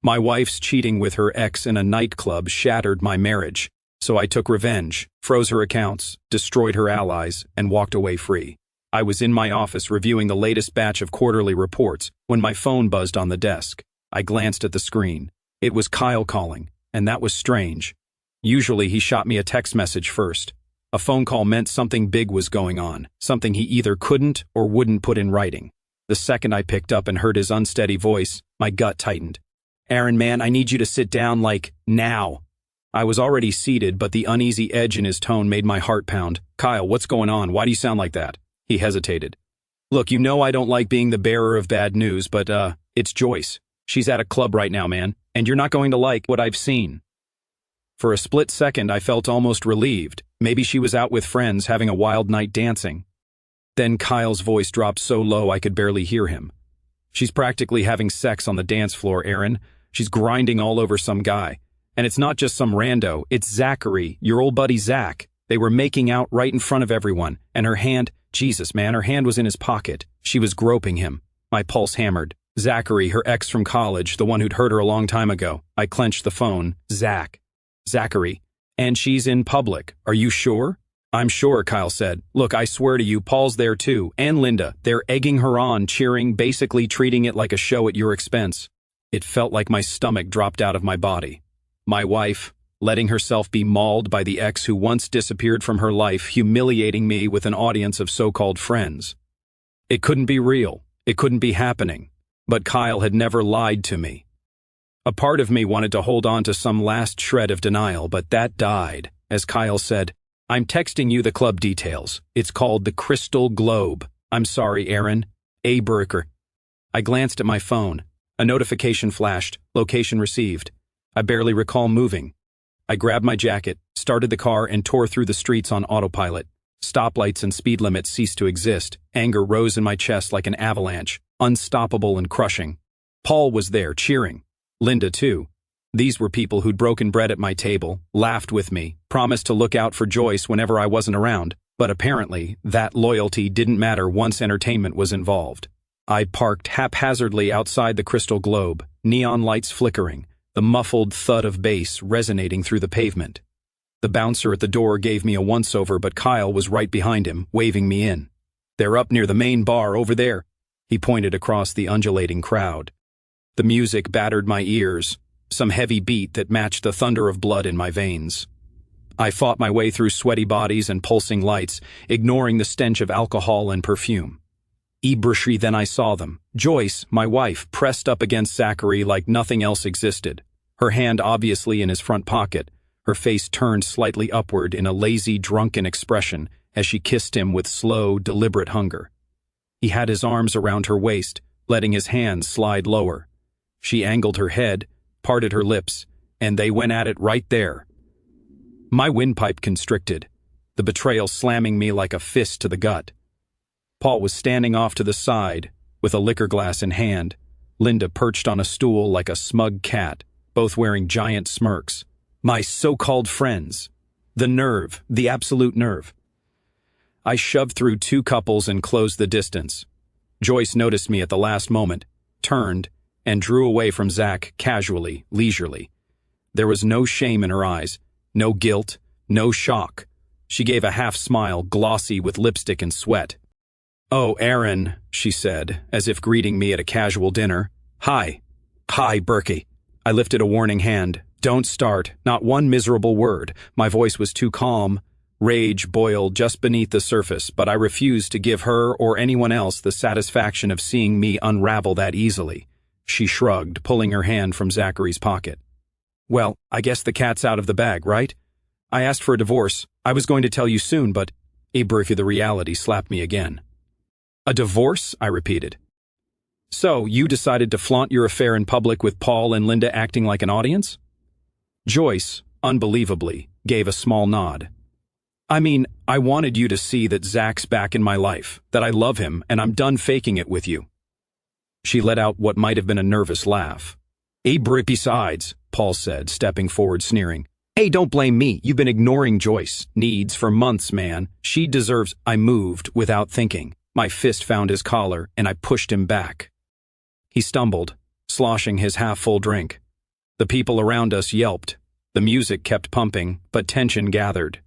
My wife's cheating with her ex in a nightclub shattered my marriage, so I took revenge, froze her accounts, destroyed her allies, and walked away free. I was in my office reviewing the latest batch of quarterly reports when my phone buzzed on the desk. I glanced at the screen. It was Kyle calling, and that was strange. Usually he shot me a text message first. A phone call meant something big was going on, something he either couldn't or wouldn't put in writing. The second I picked up and heard his unsteady voice, my gut tightened. "Aaron, man, I need you to sit down, like, now." I was already seated, but the uneasy edge in his tone made my heart pound. "Kyle, what's going on? Why do you sound like that?" He hesitated. "Look, you know I don't like being the bearer of bad news, but, it's Joyce. She's at a club right now, man, and you're not going to like what I've seen." For a split second, I felt almost relieved. Maybe she was out with friends having a wild night dancing. Then Kyle's voice dropped so low I could barely hear him. "She's practically having sex on the dance floor, Aaron. She's grinding all over some guy. And it's not just some rando, it's Zachary, your old buddy Zach. They were making out right in front of everyone, and her hand, Jesus, man, her hand was in his pocket. She was groping him." My pulse hammered. Zachary, her ex from college, the one who'd hurt her a long time ago. I clenched the phone. Zachary. "And she's in public. Are you sure?" "I'm sure," Kyle said. "Look, I swear to you, Paul's there too, and Linda. They're egging her on, cheering, basically treating it like a show at your expense." It felt like my stomach dropped out of my body. My wife, letting herself be mauled by the ex who once disappeared from her life, humiliating me with an audience of so-called friends. It couldn't be real. It couldn't be happening. But Kyle had never lied to me. A part of me wanted to hold on to some last shred of denial, but that died. As Kyle said, "I'm texting you the club details. It's called the Crystal Globe. I'm sorry, Aaron. A. Burker." I glanced at my phone. A notification flashed. Location received. I barely recall moving. I grabbed my jacket, started the car, and tore through the streets on autopilot. Stoplights and speed limits ceased to exist. Anger rose in my chest like an avalanche, unstoppable and crushing. Paul was there, cheering. Linda, too. These were people who'd broken bread at my table, laughed with me, promised to look out for Joyce whenever I wasn't around, but apparently that loyalty didn't matter once entertainment was involved. I parked haphazardly outside the Crystal Globe, neon lights flickering, the muffled thud of bass resonating through the pavement. The bouncer at the door gave me a once-over, but Kyle was right behind him, waving me in. "They're up near the main bar over there." He pointed across the undulating crowd. The music battered my ears, some heavy beat that matched the thunder of blood in my veins. I fought my way through sweaty bodies and pulsing lights, ignoring the stench of alcohol and perfume. Then I saw them. Joyce, my wife, pressed up against Zachary like nothing else existed, her hand obviously in his front pocket, her face turned slightly upward in a lazy, drunken expression as she kissed him with slow, deliberate hunger. He had his arms around her waist, letting his hands slide lower. She angled her head, parted her lips, and they went at it right there. My windpipe constricted, the betrayal slamming me like a fist to the gut. Paul was standing off to the side, with a liquor glass in hand, Linda perched on a stool like a smug cat, both wearing giant smirks. My so-called friends. The nerve, the absolute nerve. I shoved through two couples and closed the distance. Joyce noticed me at the last moment, turned, and drew away from Zach casually, leisurely. There was no shame in her eyes, no guilt, no shock. She gave a half-smile, glossy with lipstick and sweat. "Oh, Aaron," she said, as if greeting me at a casual dinner. Hi, Berkey." I lifted a warning hand. "Don't start, not one miserable word." My voice was too calm. Rage boiled just beneath the surface, but I refused to give her or anyone else the satisfaction of seeing me unravel that easily. She shrugged, pulling her hand from Zachary's pocket. "Well, I guess the cat's out of the bag, right? I asked for a divorce. I was going to tell you soon, but..." The reality slapped me again. "A divorce?" I repeated. "So, you decided to flaunt your affair in public with Paul and Linda acting like an audience?" Joyce, unbelievably, gave a small nod. "I mean, I wanted you to see that Zach's back in my life, that I love him, and I'm done faking it with you." She let out what might have been a nervous laugh. "Besides," Paul said, stepping forward sneering. "Hey, don't blame me. You've been ignoring Joyce needs for months, man. She deserves..." I moved without thinking. My fist found his collar, and I pushed him back. He stumbled, sloshing his half-full drink. The people around us yelped. The music kept pumping, but tension gathered.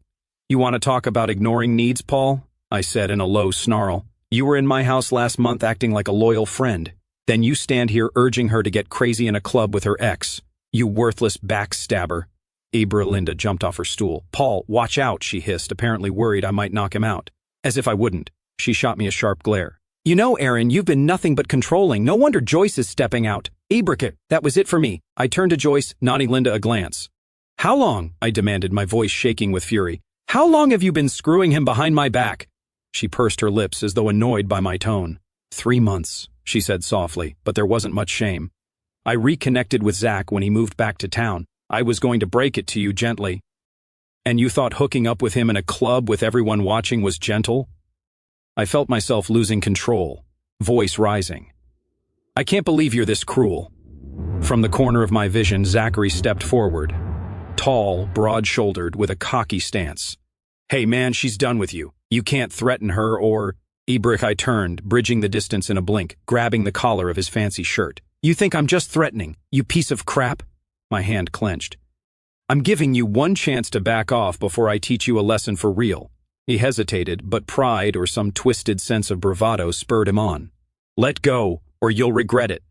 "You want to talk about ignoring needs, Paul?" I said in a low snarl. "You were in my house last month acting like a loyal friend. Then you stand here urging her to get crazy in a club with her ex. You worthless backstabber." Linda jumped off her stool. "Paul, watch out," she hissed, apparently worried I might knock him out. As if I wouldn't. She shot me a sharp glare. "You know, Aaron, you've been nothing but controlling. No wonder Joyce is stepping out." That was it for me. I turned to Joyce, nodding Linda a glance. "How long?" I demanded, my voice shaking with fury. "How long have you been screwing him behind my back?" She pursed her lips as though annoyed by my tone. 3 months, she said softly, but there wasn't much shame. "I reconnected with Zach when he moved back to town. I was going to break it to you gently." "And you thought hooking up with him in a club with everyone watching was gentle?" I felt myself losing control, voice rising. "I can't believe you're this cruel." From the corner of my vision, Zachary stepped forward. Tall, broad-shouldered, with a cocky stance. "Hey man, she's done with you. You can't threaten her or—" I turned, bridging the distance in a blink, grabbing the collar of his fancy shirt. "You think I'm just threatening, you piece of crap?" My hand clenched. "I'm giving you one chance to back off before I teach you a lesson for real." He hesitated, but pride or some twisted sense of bravado spurred him on. "Let go, or you'll regret it."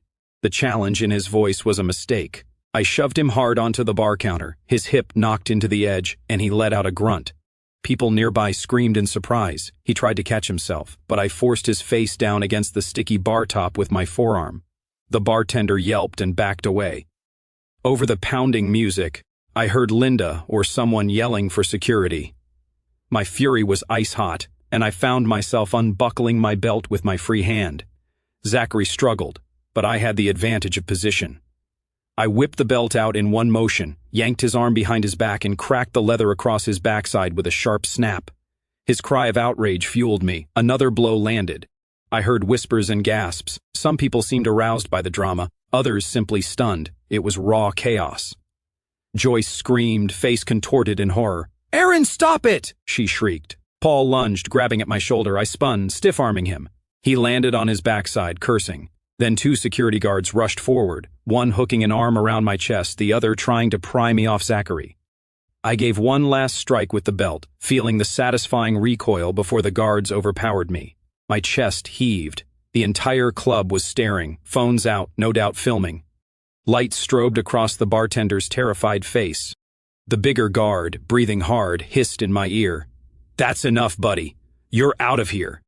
The challenge in his voice was a mistake. I shoved him hard onto the bar counter, his hip knocked into the edge, and he let out a grunt. People nearby screamed in surprise. He tried to catch himself, but I forced his face down against the sticky bar top with my forearm. The bartender yelped and backed away. Over the pounding music, I heard Linda or someone yelling for security. My fury was ice hot, and I found myself unbuckling my belt with my free hand. Zachary struggled, but I had the advantage of position. I whipped the belt out in one motion, yanked his arm behind his back, and cracked the leather across his backside with a sharp snap. His cry of outrage fueled me. Another blow landed. I heard whispers and gasps. Some people seemed aroused by the drama, others simply stunned. It was raw chaos. Joyce screamed, face contorted in horror. "Aaron, stop it!" she shrieked. Paul lunged, grabbing at my shoulder. I spun, stiff-arming him. He landed on his backside, cursing. Then 2 security guards rushed forward, one hooking an arm around my chest, the other trying to pry me off Zachary. I gave one last strike with the belt, feeling the satisfying recoil before the guards overpowered me. My chest heaved. The entire club was staring, phones out, no doubt filming. Lights strobed across the bartender's terrified face. The bigger guard, breathing hard, hissed in my ear. "That's enough, buddy. You're out of here."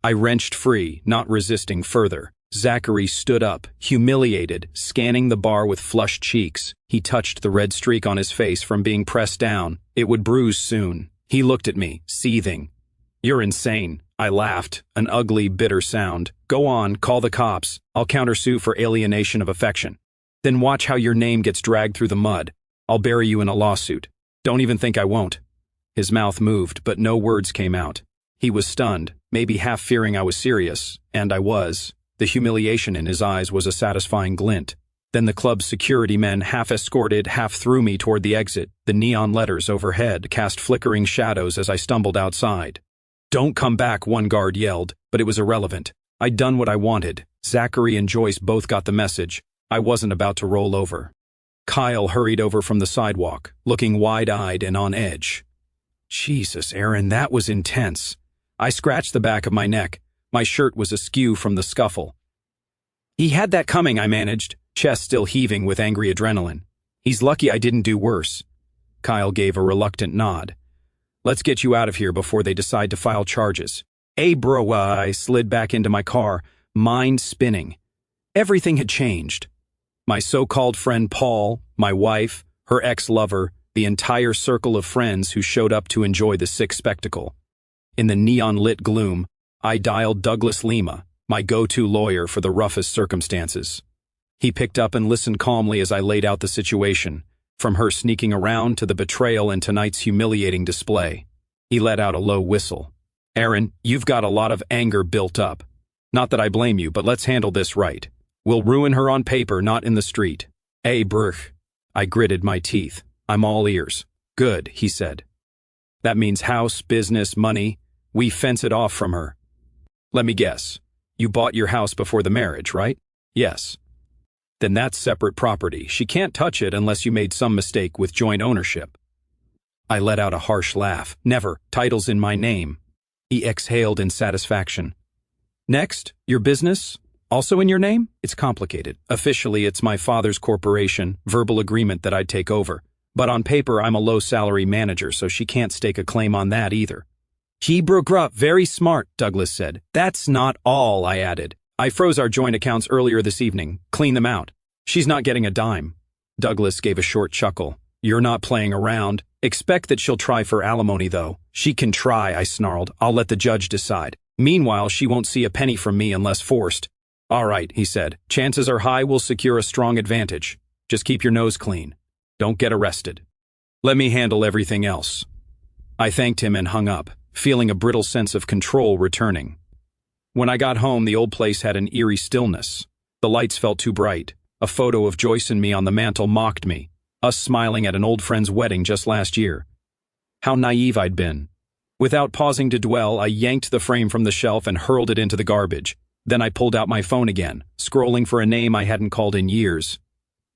I wrenched free, not resisting further. Zachary stood up, humiliated, scanning the bar with flushed cheeks. He touched the red streak on his face from being pressed down. It would bruise soon. He looked at me, seething. "You're insane." I laughed, an ugly, bitter sound. "Go on, call the cops. I'll countersue for alienation of affection. Then watch how your name gets dragged through the mud. I'll bury you in a lawsuit. Don't even think I won't." His mouth moved, but no words came out. He was stunned, maybe half fearing I was serious, and I was. The humiliation in his eyes was a satisfying glint. Then the club's security men half escorted, half threw me toward the exit. The neon letters overhead cast flickering shadows as I stumbled outside. "Don't come back," one guard yelled, but it was irrelevant. I'd done what I wanted. Zachary and Joyce both got the message. I wasn't about to roll over. Kyle hurried over from the sidewalk, looking wide-eyed and on edge. "Jesus, Aaron, that was intense." I scratched the back of my neck. My shirt was askew from the scuffle. "He had that coming," I managed, chest still heaving with angry adrenaline. "He's lucky I didn't do worse." Kyle gave a reluctant nod. "Let's get you out of here before they decide to file charges." "Hey, bro," I slid back into my car, mind spinning. Everything had changed. My so-called friend Paul, my wife, her ex-lover, the entire circle of friends who showed up to enjoy the sick spectacle. In the neon-lit gloom, I dialed Douglas Lima, my go-to lawyer for the roughest circumstances. He picked up and listened calmly as I laid out the situation, from her sneaking around to the betrayal and tonight's humiliating display. He let out a low whistle. "Aaron, you've got a lot of anger built up. Not that I blame you, but let's handle this right. We'll ruin her on paper, not in the street." I gritted my teeth. "I'm all ears." "Good," he said. "That means house, business, money. We fence it off from her." "Let me guess. You bought your house before the marriage, right?" "Yes." Then that's separate property. She can't touch it unless you made some mistake with joint ownership. I let out a harsh laugh. Never. Title's in my name. He exhaled in satisfaction. Next, your business? Also in your name? It's complicated. Officially, it's my father's corporation, verbal agreement that I'd take over. But on paper, I'm a low-salary manager, so she can't stake a claim on that either. Very smart, Douglas said. That's not all, I added. I froze our joint accounts earlier this evening. Clean them out. She's not getting a dime. Douglas gave a short chuckle. You're not playing around. Expect that she'll try for alimony, though. She can try, I snarled. I'll let the judge decide. Meanwhile, she won't see a penny from me unless forced. All right, he said. Chances are high we'll secure a strong advantage. Just keep your nose clean. Don't get arrested. Let me handle everything else. I thanked him and hung up, feeling a brittle sense of control returning. When I got home, the old place had an eerie stillness. The lights felt too bright. A photo of Joyce and me on the mantel mocked me, us smiling at an old friend's wedding just last year. How naive I'd been. Without pausing to dwell, I yanked the frame from the shelf and hurled it into the garbage. Then I pulled out my phone again, scrolling for a name I hadn't called in years.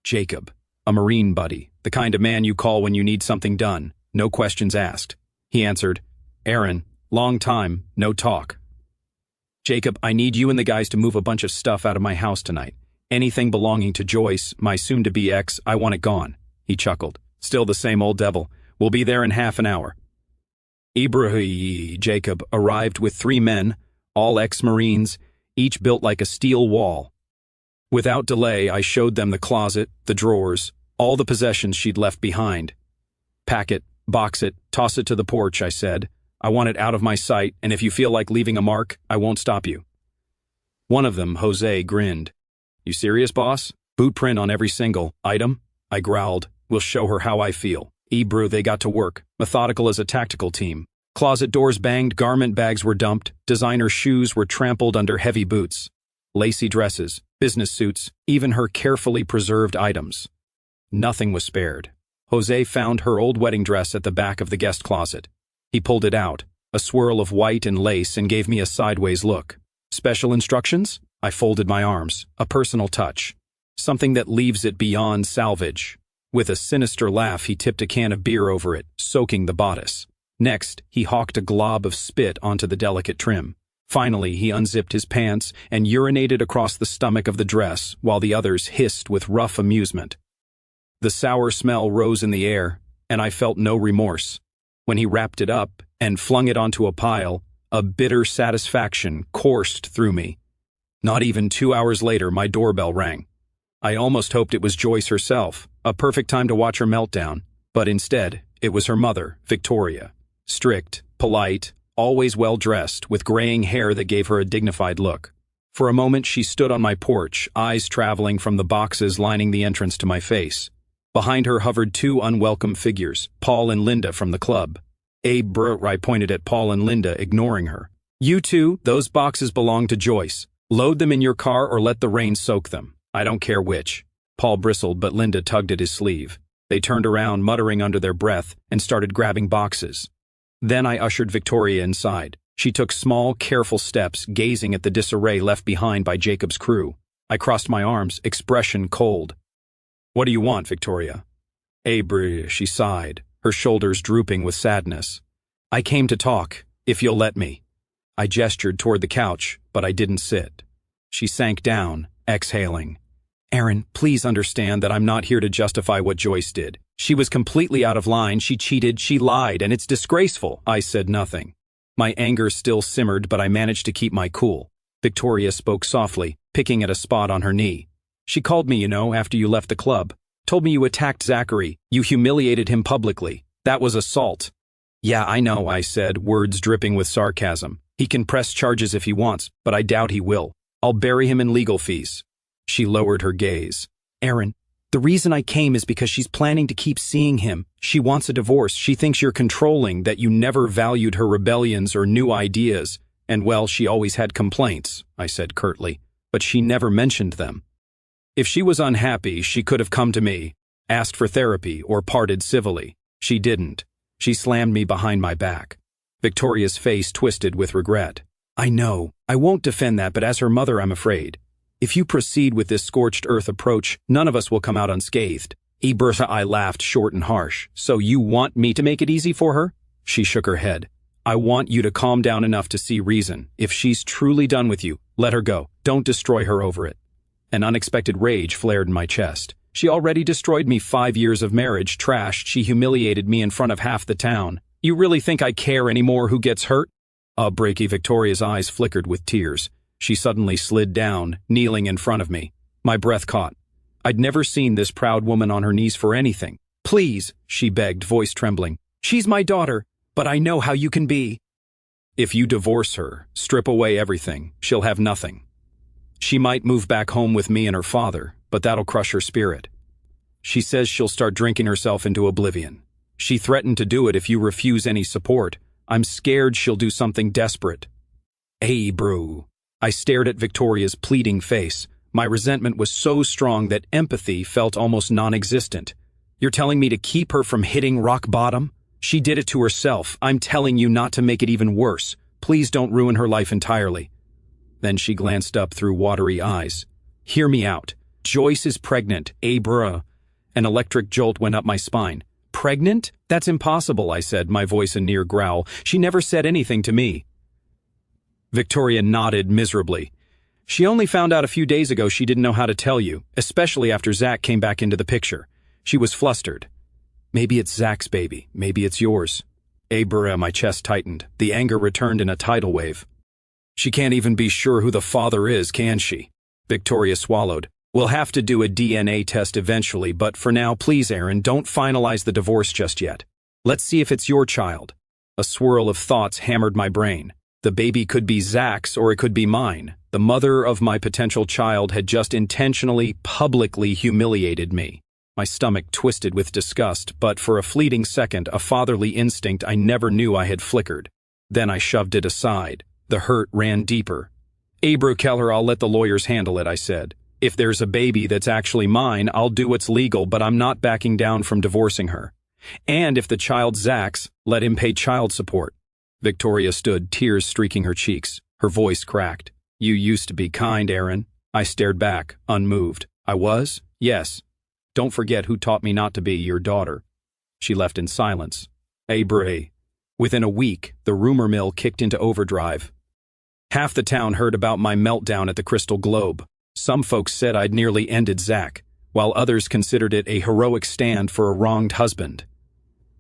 Jacob, a Marine buddy, the kind of man you call when you need something done, no questions asked. He answered, Aaron, long time, no talk. Jacob, I need you and the guys to move a bunch of stuff out of my house tonight. Anything belonging to Joyce, my soon-to-be ex, I want it gone. He chuckled. Still the same old devil. We'll be there in half an hour. Jacob arrived with 3 men, all ex-Marines, each built like a steel wall. Without delay, I showed them the closet, the drawers, all the possessions she'd left behind. Pack it, box it, toss it to the porch, I said. I want it out of my sight, and if you feel like leaving a mark, I won't stop you. One of them, Jose, grinned. You serious, boss? Boot print on every single item? I growled. We'll show her how I feel. They got to work, methodical as a tactical team. Closet doors banged, garment bags were dumped, designer shoes were trampled under heavy boots. Lacy dresses, business suits, even her carefully preserved items. Nothing was spared. Jose found her old wedding dress at the back of the guest closet. He pulled it out, a swirl of white and lace, and gave me a sideways look. Special instructions? I folded my arms. A personal touch. Something that leaves it beyond salvage. With a sinister laugh, he tipped a can of beer over it, soaking the bodice. Next, he hawked a glob of spit onto the delicate trim. Finally, he unzipped his pants and urinated across the stomach of the dress, while the others hissed with rough amusement. The sour smell rose in the air, and I felt no remorse. When he wrapped it up and flung it onto a pile, a bitter satisfaction coursed through me. Not even 2 hours later, my doorbell rang. I almost hoped it was Joyce herself, a perfect time to watch her meltdown, but instead, it was her mother, Victoria. Strict, polite, always well-dressed, with graying hair that gave her a dignified look. For a moment, she stood on my porch, eyes traveling from the boxes lining the entrance to my face. Behind her hovered 2 unwelcome figures, Paul and Linda from the club. I pointed at Paul and Linda, ignoring her. You two, those boxes belong to Joyce. Load them in your car or let the rain soak them. I don't care which. Paul bristled, but Linda tugged at his sleeve. They turned around, muttering under their breath, and started grabbing boxes. Then I ushered Victoria inside. She took small, careful steps, gazing at the disarray left behind by Jacob's crew. I crossed my arms, expression cold. What do you want, Victoria? She sighed, her shoulders drooping with sadness. I came to talk, if you'll let me. I gestured toward the couch, but I didn't sit. She sank down, exhaling. Aaron, please understand that I'm not here to justify what Joyce did. She was completely out of line, she cheated, she lied, and it's disgraceful. I said nothing. My anger still simmered, but I managed to keep my cool. Victoria spoke softly, picking at a spot on her knee. She called me, after you left the club. Told me you attacked Zachary. You humiliated him publicly. That was assault. Yeah, I know, I said, words dripping with sarcasm. He can press charges if he wants, but I doubt he will. I'll bury him in legal fees. She lowered her gaze. Aaron, the reason I came is because she's planning to keep seeing him. She wants a divorce. She thinks you're controlling, that you never valued her rebellions or new ideas. And well, she always had complaints, I said curtly, but she never mentioned them. If she was unhappy, she could have come to me, asked for therapy, or parted civilly. She didn't. She slammed me behind my back. Victoria's face twisted with regret. I know. I won't defend that, but as her mother, I'm afraid. If you proceed with this scorched earth approach, none of us will come out unscathed. I laughed short and harsh. So you want me to make it easy for her? She shook her head. I want you to calm down enough to see reason. If she's truly done with you, let her go. Don't destroy her over it. An unexpected rage flared in my chest. She already destroyed me 5 years of marriage, trashed, she humiliated me in front of half the town. You really think I care anymore who gets hurt? Victoria's eyes flickered with tears. She suddenly slid down, kneeling in front of me. My breath caught. I'd never seen this proud woman on her knees for anything. Please, she begged, voice trembling. She's my daughter, but I know how you can be. If you divorce her, strip away everything, she'll have nothing. She might move back home with me and her father, but that'll crush her spirit. She says she'll start drinking herself into oblivion. She threatened to do it if you refuse any support. I'm scared she'll do something desperate. Hey, bro. I stared at Victoria's pleading face. My resentment was so strong that empathy felt almost non-existent. You're telling me to keep her from hitting rock bottom? She did it to herself. I'm telling you not to make it even worse. Please don't ruin her life entirely. Then she glanced up through watery eyes. Hear me out. Joyce is pregnant, bruh. An electric jolt went up my spine. Pregnant? That's impossible, I said, my voice a near growl. She never said anything to me. Victoria nodded miserably. She only found out a few days ago she didn't know how to tell you, especially after Zach came back into the picture. She was flustered. Maybe it's Zach's baby. Maybe it's yours. Bruh, my chest tightened. The anger returned in a tidal wave. She can't even be sure who the father is, can she? Victoria swallowed. We'll have to do a DNA test eventually, but for now, please, Aaron, don't finalize the divorce just yet. Let's see if it's your child. A swirl of thoughts hammered my brain. The baby could be Zach's or it could be mine. The mother of my potential child had just intentionally, publicly humiliated me. My stomach twisted with disgust, but for a fleeting second, a fatherly instinct I never knew I had flickered. Then I shoved it aside. The hurt ran deeper. Keller, I'll let the lawyers handle it, I said. If there's a baby that's actually mine, I'll do what's legal, but I'm not backing down from divorcing her. And if the child's Zach's, let him pay child support. Victoria stood, tears streaking her cheeks. Her voice cracked. You used to be kind, Aaron. I stared back, unmoved. I was? Yes. Don't forget who taught me not to be your daughter. She left in silence. Bray. Within a week, the rumor mill kicked into overdrive. Half the town heard about my meltdown at the Crystal Globe. Some folks said I'd nearly ended Zach, while others considered it a heroic stand for a wronged husband.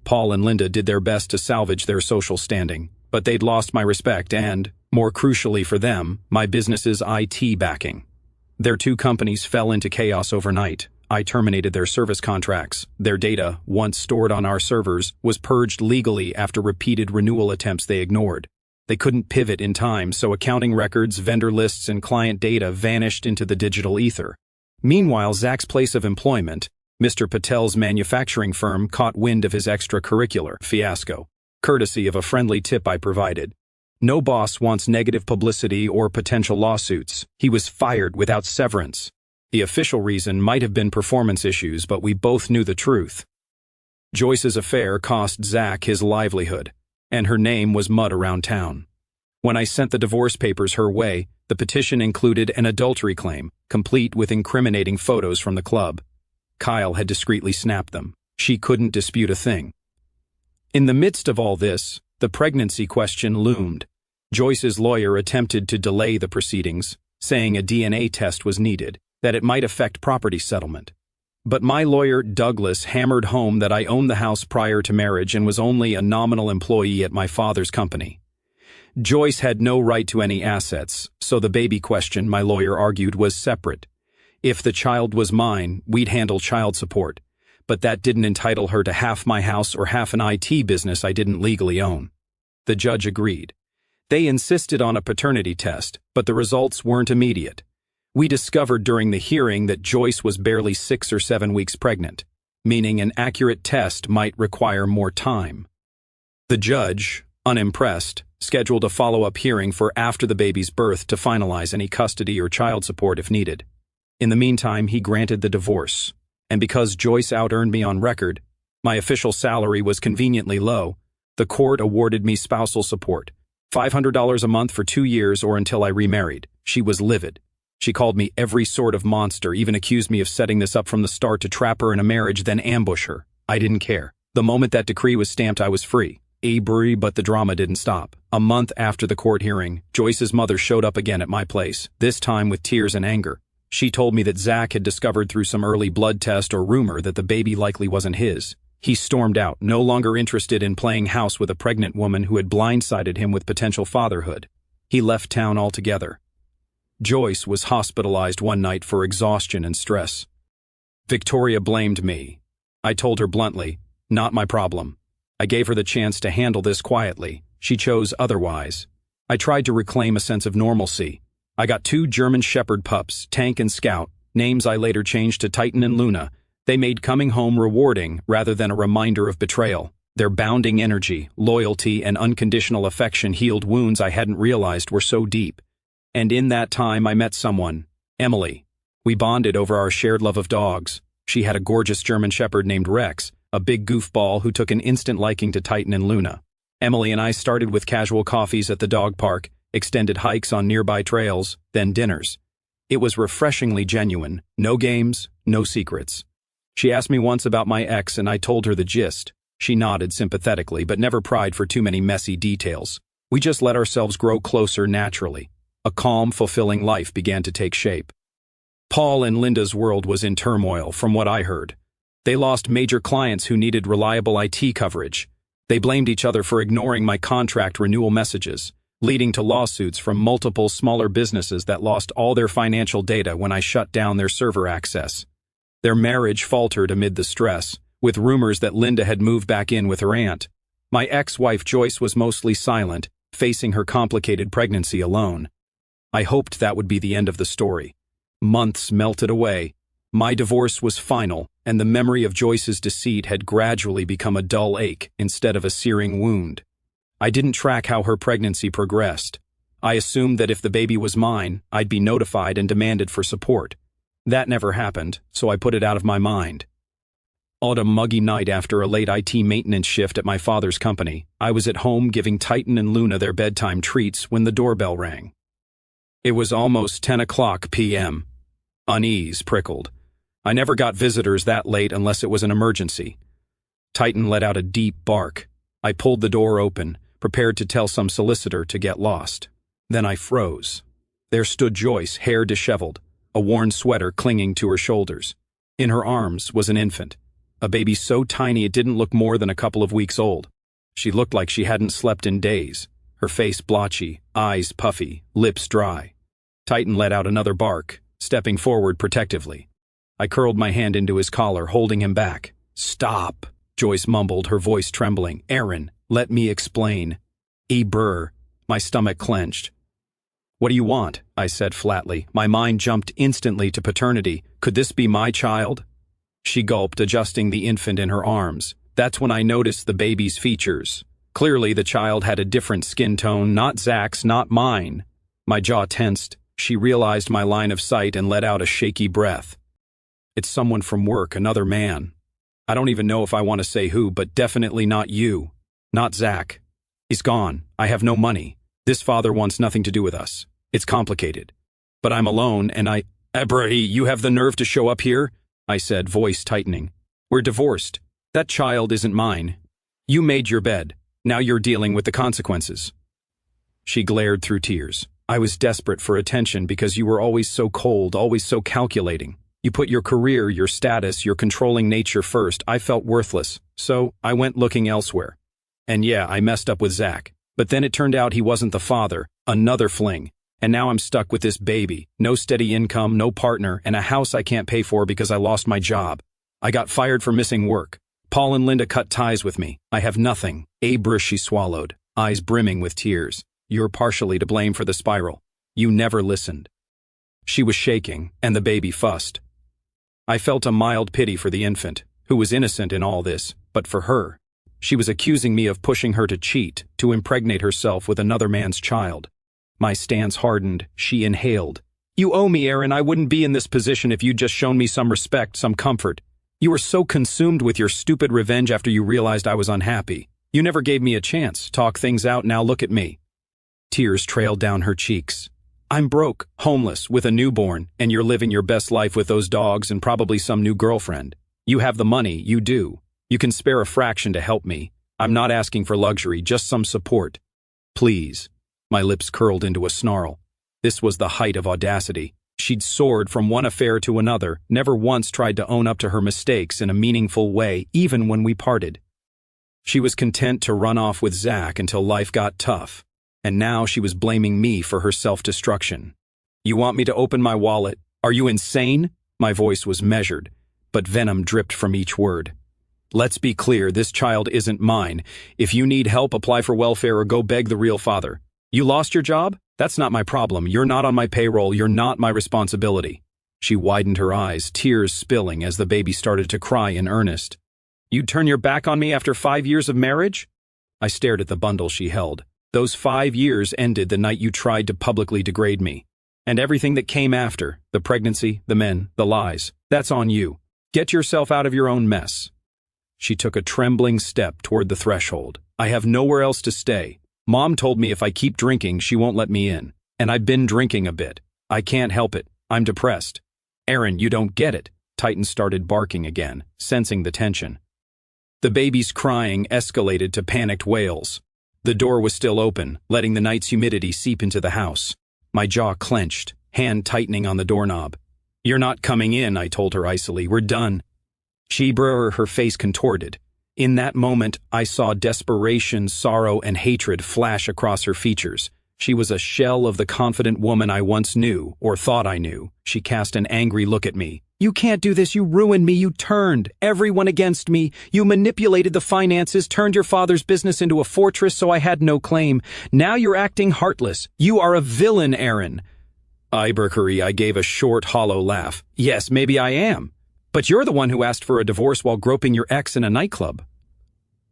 Paul and Linda did their best to salvage their social standing, but they'd lost my respect and, more crucially for them, my business's IT backing. Their 2 companies fell into chaos overnight. I terminated their service contracts. Their data, once stored on our servers, was purged legally after repeated renewal attempts they ignored. They couldn't pivot in time, so accounting records, vendor lists, and client data vanished into the digital ether. Meanwhile, Zach's place of employment, Mr. Patel's manufacturing firm, caught wind of his extracurricular fiasco, courtesy of a friendly tip I provided. No boss wants negative publicity or potential lawsuits. He was fired without severance. The official reason might have been performance issues, but we both knew the truth. Joyce's affair cost Zach his livelihood, and her name was mud around town. When I sent the divorce papers her way, the petition included an adultery claim, complete with incriminating photos from the club. Kyle had discreetly snapped them. She couldn't dispute a thing. In the midst of all this, the pregnancy question loomed. Joyce's lawyer attempted to delay the proceedings, saying a DNA test was needed, that it might affect property settlement. But my lawyer, Douglas, hammered home that I owned the house prior to marriage and was only a nominal employee at my father's company. Joyce had no right to any assets, so the baby question, my lawyer argued, was separate. If the child was mine, we'd handle child support, but that didn't entitle her to half my house or half an IT business I didn't legally own. The judge agreed. They insisted on a paternity test, but the results weren't immediate. We discovered during the hearing that Joyce was barely 6 or 7 weeks pregnant, meaning an accurate test might require more time. The judge, unimpressed, scheduled a follow-up hearing for after the baby's birth to finalize any custody or child support if needed. In the meantime, he granted the divorce, and because Joyce out-earned me on record, my official salary was conveniently low, the court awarded me spousal support, $500 a month for 2 years or until I remarried. She was livid. She called me every sort of monster, even accused me of setting this up from the start to trap her in a marriage, then ambush her. I didn't care. The moment that decree was stamped, I was free. But the drama didn't stop. A month after the court hearing, Joyce's mother showed up again at my place, this time with tears and anger. She told me that Zach had discovered through some early blood test or rumor that the baby likely wasn't his. He stormed out, no longer interested in playing house with a pregnant woman who had blindsided him with potential fatherhood. He left town altogether. Joyce was hospitalized one night for exhaustion and stress. Victoria blamed me. I told her bluntly, not my problem. I gave her the chance to handle this quietly. She chose otherwise. I tried to reclaim a sense of normalcy. I got 2 German Shepherd pups, Tank and Scout, names I later changed to Titan and Luna. They made coming home rewarding rather than a reminder of betrayal. Their bounding energy, loyalty, and unconditional affection healed wounds I hadn't realized were so deep. And in that time I met someone, Emily. We bonded over our shared love of dogs. She had a gorgeous German Shepherd named Rex, a big goofball who took an instant liking to Titan and Luna. Emily and I started with casual coffees at the dog park, extended hikes on nearby trails, then dinners. It was refreshingly genuine, no games, no secrets. She asked me once about my ex and I told her the gist. She nodded sympathetically but never pried for too many messy details. We just let ourselves grow closer naturally. A calm, fulfilling life began to take shape. Paul and Linda's world was in turmoil, from what I heard. They lost major clients who needed reliable IT coverage. They blamed each other for ignoring my contract renewal messages, leading to lawsuits from multiple smaller businesses that lost all their financial data when I shut down their server access. Their marriage faltered amid the stress, with rumors that Linda had moved back in with her aunt. My ex-wife Joyce was mostly silent, facing her complicated pregnancy alone. I hoped that would be the end of the story. Months melted away. My divorce was final, and the memory of Joyce's deceit had gradually become a dull ache instead of a searing wound. I didn't track how her pregnancy progressed. I assumed that if the baby was mine, I'd be notified and demanded for support. That never happened, so I put it out of my mind. On a muggy night after a late IT maintenance shift at my father's company, I was at home giving Titan and Luna their bedtime treats when the doorbell rang. It was almost 10 o'clock p.m. Unease prickled. I never got visitors that late unless it was an emergency. Titan let out a deep bark. I pulled the door open, prepared to tell some solicitor to get lost. Then I froze. There stood Joyce, hair disheveled, a worn sweater clinging to her shoulders. In her arms was an infant, a baby so tiny it didn't look more than a couple of weeks old. She looked like she hadn't slept in days, her face blotchy, eyes puffy, lips dry. Titan let out another bark, stepping forward protectively. I curled my hand into his collar, holding him back. "Stop," Joyce mumbled, her voice trembling. "Aaron, let me explain." My stomach clenched. "What do you want?" I said flatly. My mind jumped instantly to paternity. Could this be my child? She gulped, adjusting the infant in her arms. That's when I noticed the baby's features. Clearly, the child had a different skin tone, not Zach's, not mine. My jaw tensed. She realized my line of sight and let out a shaky breath. "It's someone from work, another man. I don't even know if I want to say who, but definitely not you. Not Zach. He's gone. I have no money. This father wants nothing to do with us. It's complicated. But I'm alone, and you have the nerve to show up here?" I said, voice tightening. "We're divorced. That child isn't mine. You made your bed. Now you're dealing with the consequences." She glared through tears. "I was desperate for attention because you were always so cold, always so calculating. You put your career, your status, your controlling nature first. I felt worthless, so I went looking elsewhere. And yeah, I messed up with Zach. But then it turned out he wasn't the father, another fling. And now I'm stuck with this baby, no steady income, no partner, and a house I can't pay for because I lost my job. I got fired for missing work. Paul and Linda cut ties with me. I have nothing." She swallowed, eyes brimming with tears. "You're partially to blame for the spiral. You never listened." She was shaking, and the baby fussed. I felt a mild pity for the infant, who was innocent in all this, but for her. She was accusing me of pushing her to cheat, to impregnate herself with another man's child. My stance hardened. She inhaled. "You owe me, Aaron. I wouldn't be in this position if you'd just shown me some respect, some comfort. You were so consumed with your stupid revenge after you realized I was unhappy. You never gave me a chance. Talk things out, now look at me." Tears trailed down her cheeks. I'm broke, homeless, with a newborn, and you're living your best life with those dogs and probably some new girlfriend. You have the money, you do. You can spare a fraction to help me. I'm not asking for luxury, just some support. Please. My lips curled into a snarl. This was the height of audacity. She'd soared from one affair to another, never once tried to own up to her mistakes in a meaningful way, even when we parted. She was content to run off with Zach until life got tough, and now she was blaming me for her self-destruction. You want me to open my wallet? Are you insane? My voice was measured, but venom dripped from each word. Let's be clear, this child isn't mine. If you need help, apply for welfare or go beg the real father. You lost your job? That's not my problem. You're not on my payroll. You're not my responsibility. She widened her eyes, tears spilling as the baby started to cry in earnest. You'd turn your back on me after 5 years of marriage? I stared at the bundle she held. Those 5 years ended the night you tried to publicly degrade me. And everything that came after, the pregnancy, the men, the lies, that's on you. Get yourself out of your own mess. She took a trembling step toward the threshold. I have nowhere else to stay. Mom told me if I keep drinking, she won't let me in. And I've been drinking a bit. I can't help it. I'm depressed. Aaron, you don't get it. Titan started barking again, sensing the tension. The baby's crying escalated to panicked wails. The door was still open, letting the night's humidity seep into the house. My jaw clenched, hand tightening on the doorknob. You're not coming in, I told her icily. We're done. Her face contorted. In that moment, I saw desperation, sorrow, and hatred flash across her features. She was a shell of the confident woman I once knew, or thought I knew. She cast an angry look at me. You can't do this. You ruined me. You turned everyone against me. You manipulated the finances, turned your father's business into a fortress so I had no claim. Now you're acting heartless. You are a villain, Aaron. I gave a short, hollow laugh. Yes, maybe I am. But you're the one who asked for a divorce while groping your ex in a nightclub.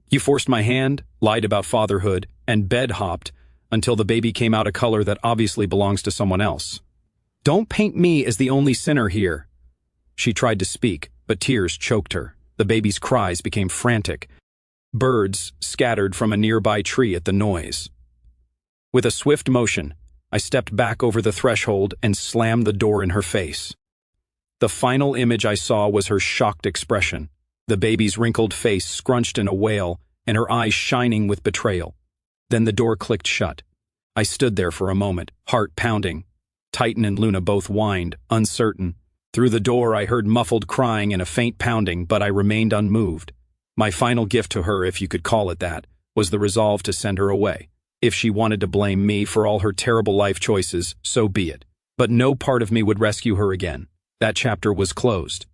You forced my hand, lied about fatherhood, and bed-hopped until the baby came out a color that obviously belongs to someone else. Don't paint me as the only sinner here. She tried to speak, but tears choked her. The baby's cries became frantic. Birds scattered from a nearby tree at the noise. With a swift motion, I stepped back over the threshold and slammed the door in her face. The final image I saw was her shocked expression, the baby's wrinkled face scrunched in a wail and her eyes shining with betrayal. Then the door clicked shut. I stood there for a moment, heart pounding. Titan and Luna both whined, uncertain. Through the door I heard muffled crying and a faint pounding, but I remained unmoved. My final gift to her, if you could call it that, was the resolve to send her away. If she wanted to blame me for all her terrible life choices, so be it. But no part of me would rescue her again. That chapter was closed.